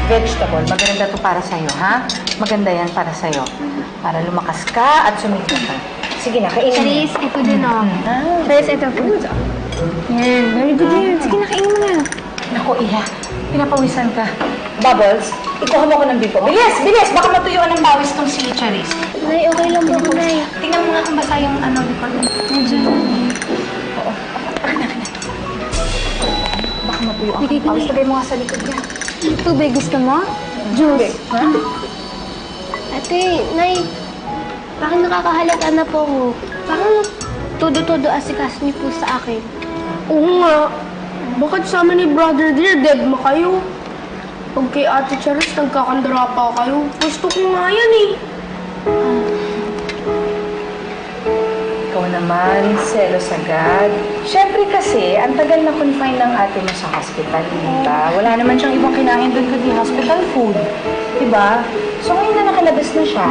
Vegetable. Maganda to para sa'yo, ha? Maganda yan para sa'yo. Para lumakas ka at sumikip ka. Sige na, kainin mo. Charis, ito din o. Charis, ito fruits o. Yan, very good yan. Sige na, kainin mo na. Naku, Iha. Pinapawisan ka. Bubbles, ikuha mo ko ng bimpo. Bilis! Bilis! Baka matuyuan ng pawis tong si Charis. Nay, okay lang po, Nay. Tingnan mo nga kung basa yung ano, before. Medyo. Oo. Baka matuyuan ng pawis. Lagay mo nga sa likod niya. Tubig, gusto mo? Juice. Ha? Ate, Nay, parang nakakahalata na po ako. Parang todo-todo asikas niyo po sa akin. Oo nga. Bakit sama ni Brother Dear, dead mo kayo? Pag kay Ate Charis, nagkakandara pa kayo. Gusto ko nga yan eh. Ikaw naman, selos agad. Siyempre kasi, ang tagal na confine ng ate mo sa hospital, di ba? Wala naman siyang ibang kinain doon kundi hospital food. Di ba? So ngayon na nakalabas na siya,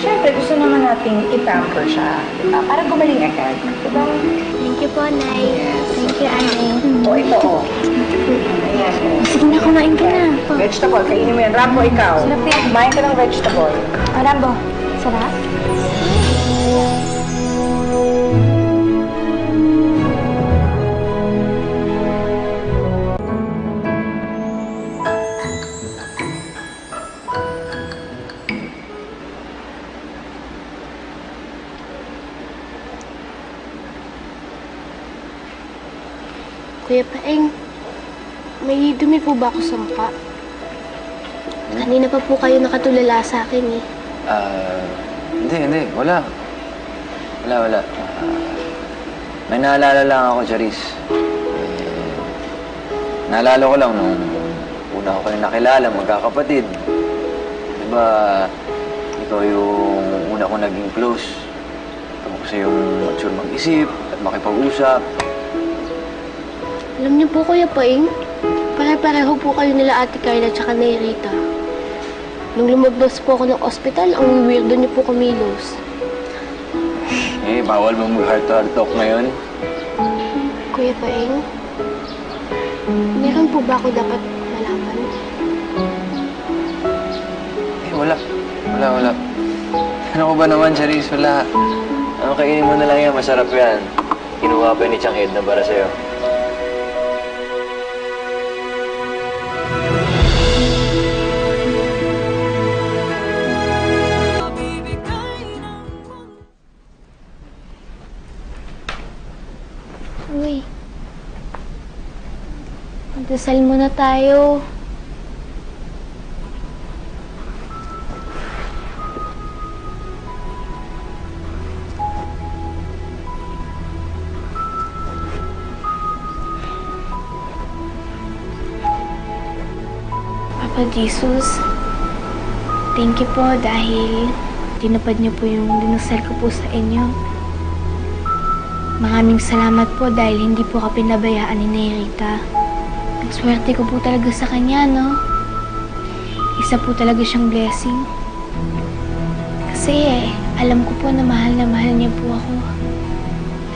siyempre gusto naman nating i-pamper siya. Di ba? Para gumaling agad. Di ba? Thank you po, Nay. Thank you, Ate. O, ito o. Ayan. Sige na, kumain ka na. Vegetable, kainin mo yan. Rambo, ikaw. Sarap yan. Kumain ka ng vegetable. O, Rambo. Sarap? Kuya Paeng, may dumi po ba ako sa mukha? Kanina pa po kayo nakatulala sa akin eh. Hindi. Wala. Wala. May naalala lang ako, Charis. Naalala ko lang nung una ko kayo nakilala, magkakapatid. Diba, ikaw yung una ko naging close. Ikaw kasi yung mature mag-isip at makipag-usap. Alam niyo po, Kuya Paeng, pare-pareho po kayo nila Ate Carla at ni Rita. Nung lumabas po ako ng ospital, ang weirdo niyo po kumilos. Bawal mo mag-heart-to-heart talk ngayon. Kuya Paeng, meron po ba ako dapat malaman? Wala. Ano ko ba naman, Charis? Wala. Kainin mo na lang yan. Masarap yan. Kinuha pa ni Chang Edna para sa'yo. Uy, magdasal muna tayo. Papa Jesus, thank you po dahil tinupad niyo po yung dinasal ko po sa inyo. Maraming salamat po dahil hindi po ka pinabayaan ni Rita. Nagswerte ko po talaga sa kanya, no? Isa po talaga siyang blessing. Kasi alam ko po na mahal niya po ako.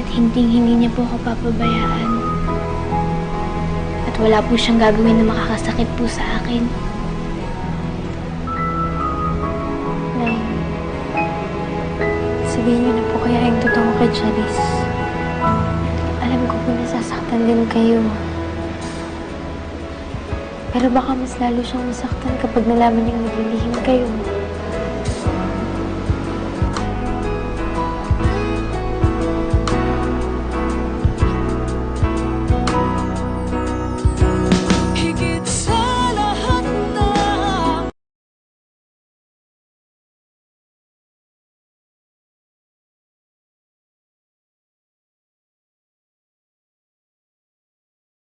At hindi niya po ako papabayaan. At wala po siyang gagawin na makakasakit po sa akin. Nay, sabihin niyo na po kaya yung totoo kay Charis. Alam ko po nasasaktan din kayo. Pero baka mas lalo siyang masaktan kapag nalaman niyang naglilihim kayo.